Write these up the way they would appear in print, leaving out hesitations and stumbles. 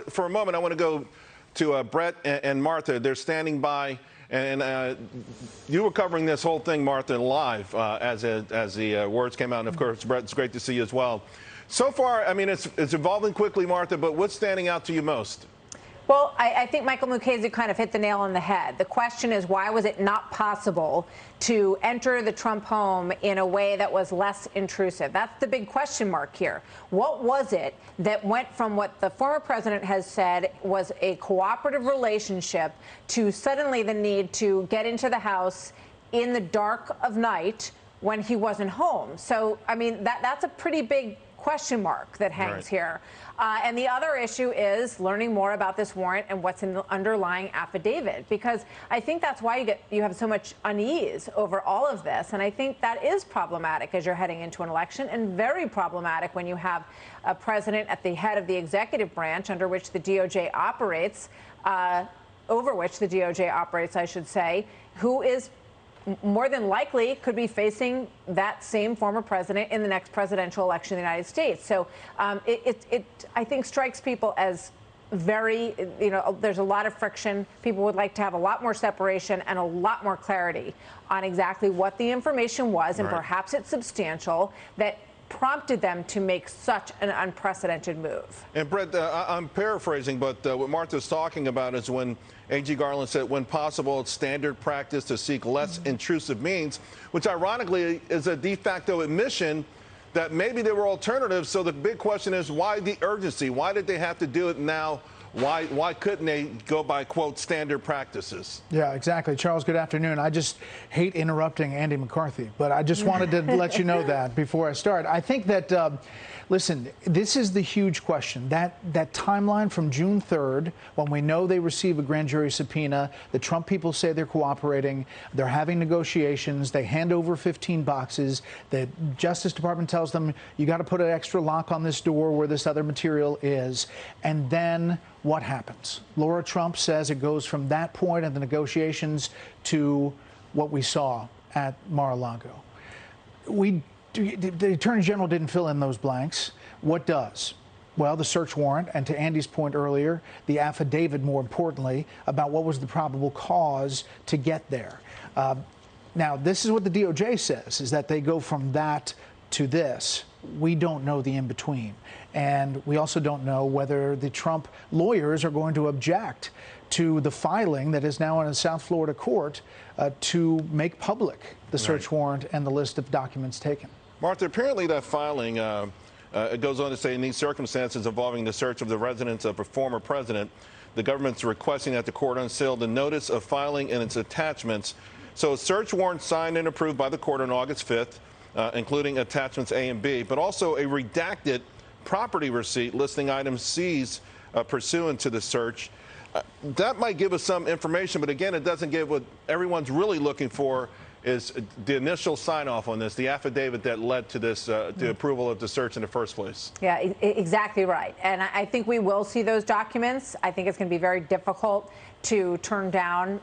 for a moment, I want to go to Bret and Martha. They're standing by. And you were covering this whole thing, Martha, live as the words came out. And, of course, Bret, it's great to see you as well. So far, I mean, it's evolving quickly, Martha, but what's standing out to you most? Well, I think Michael Mukasey kind of hit the nail on the head. The question is, why was it not possible to enter the Trump home in a way that was less intrusive? That's the big question mark here. What was it that went from what the former president has said was a cooperative relationship to suddenly the need to get into the house in the dark of night when he wasn't home? So, I mean, that's a pretty big question mark that hangs here. And the other issue is learning more about this warrant and what's in the underlying affidavit, because I think that's why you have so much unease over all of this. And I think that is problematic as you're heading into an election, and very problematic when you have a president at the head of the executive branch under which the DOJ operates, over which the DOJ operates, I should say, who is more than likely could be facing that same former president in the next presidential election in the United States. So it I think, strikes people as very, there's a lot of friction. People would like to have a lot more separation and a lot more clarity on exactly what the information was, and perhaps it's substantial, that prompted them to make such an unprecedented move. And Bret, I'm paraphrasing, but what Martha's talking about is when AG Garland said, when possible, it's standard practice to seek less intrusive means, which ironically is a de facto admission that maybe there were alternatives. So the big question is, why the urgency? Why did they have to do it now? Why couldn't they go by, quote, standard practices? Yeah, exactly. Charles, good afternoon. I just hate interrupting Andy McCarthy, but I just wanted to let you know that before I start. I think that, listen, this is the huge question. That timeline from June 3rd, when we know they receive a grand jury subpoena, the Trump people say they're cooperating, they're having negotiations, they hand over 15 boxes, the Justice Department tells them, you got to put an extra lock on this door where this other material is, and then what happens? Laura Trump says it goes from that point in the negotiations to what we saw at Mar-a-Lago. The Attorney General didn't fill in those blanks. What does? Well, the search warrant, and to Andy's point earlier, the affidavit, more importantly, about what was the probable cause to get there. Now, this is what the DOJ says, is that they go from that to this. We don't know the in-between. And we also don't know whether the Trump lawyers are going to object to the filing that is now in a South Florida court to make public the search warrant and the list of documents taken. Martha, apparently that filing, it goes on to say, in these circumstances involving the search of the residence of a former president, the government's requesting that the court unseal the notice of filing and its attachments. So a search warrant signed and approved by the court on August 5th, including attachments A and B, but also a redacted property receipt listing items seized pursuant to the search. That might give us some information, but again, it doesn't give what everyone's really looking for is the initial sign-off on this, the affidavit that led to this, the approval of the search in the first place. Yeah, exactly right. And I think we will see those documents. I think it's going to be very difficult to turn down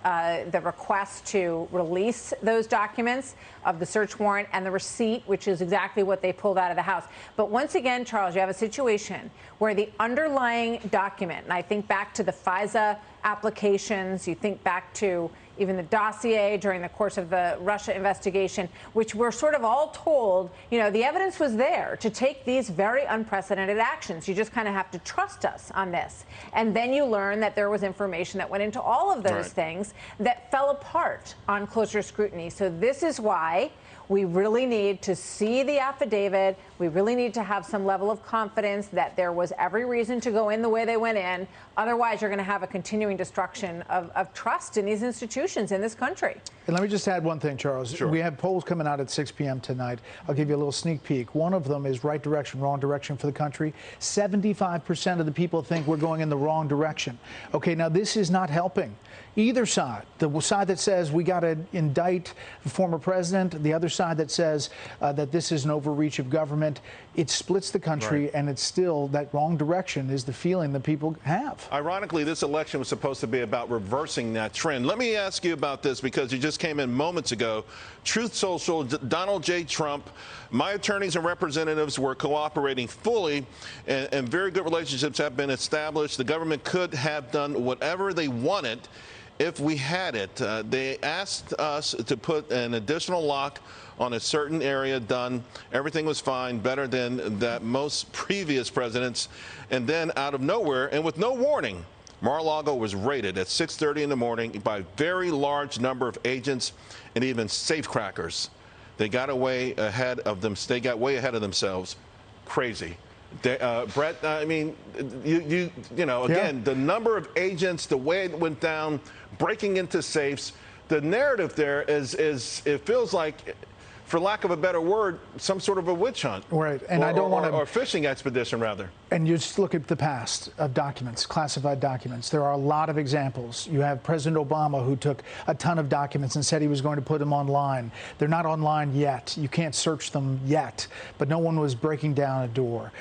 the request to release those documents of the search warrant and the receipt, which is exactly what they pulled out of the house. But once again, Charles, you have a situation where the underlying document, and I think back to the FISA applications, you think back to even the dossier during the course of the Russia investigation, which we're sort of all told, the evidence was there to take these very unprecedented actions. You just kind of have to trust us on this. And then you learn that there was information that went into all of those things that fell apart on closer scrutiny. So this is why we really need to see the affidavit. We really need to have some level of confidence that there was every reason to go in the way they went in. Otherwise, you're going to have a continuing destruction of trust in these institutions in this country. And let me just add one thing, Charles. Sure. We have polls coming out at 6 p.m. tonight. I'll give you a little sneak peek. One of them is right direction, wrong direction for the country. 75% of the people think we're going in the wrong direction. Okay, now this is not helping. Either side, the side that says we got to indict the former president, the other side that says that this is an overreach of government, it splits the country, right. and it's still that wrong direction is the feeling that people have. Ironically, this election was supposed to be about reversing that trend. Let me ask you about this because you just came in moments ago. Truth Social, Donald J. Trump, my attorneys and representatives were cooperating fully, and very good relationships have been established. The government could have done whatever they wanted if we had it. They asked us to put an additional lock on a certain area. Done. Everything was fine, better than that most previous presidents. And then out of nowhere and with no warning, Mar-a-Lago was raided at 6:30 in the morning by a very large number of agents and even safecrackers. They got way ahead of themselves. Crazy. Bret, I mean, you know, again, the number of agents, the way it went down, breaking into safes, the narrative there is it feels like, for lack of a better word, some sort of a witch hunt. Right, and I don't want to... Or fishing expedition, rather. And you just look at the past of documents, classified documents. There are a lot of examples. You have President Obama, who took a ton of documents and said he was going to put them online. They're not online yet. You can't search them yet. But no one was breaking down a door.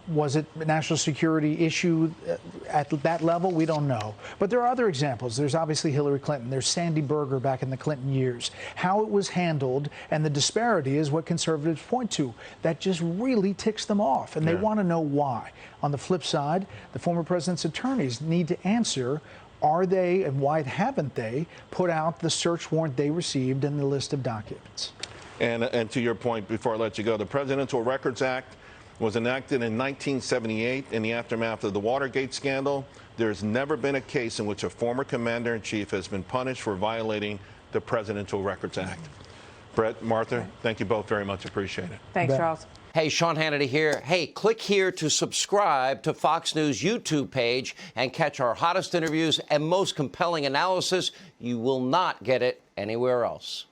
Was it a national security issue at that level? We don't know. But there are other examples. There's obviously Hillary Clinton. There's Sandy Berger back in the Clinton years. How it was handled and the disparity is what conservatives point to. That just really ticks them off, and they want to know why. On the flip side, the former president's attorneys need to answer, are they and why haven't they put out the search warrant they received and the list of documents? And to your point, before I let you go, the Presidential Records Act was enacted in 1978 in the aftermath of the Watergate scandal. There's never been a case in which a former commander-in-chief has been punished for violating the Presidential Records Act. Bret, Martha, thank you both very much. Appreciate it. Thanks, Charles. Hey, Sean Hannity here. Hey, click here to subscribe to Fox News YouTube page and catch our hottest interviews and most compelling analysis. You will not get it anywhere else.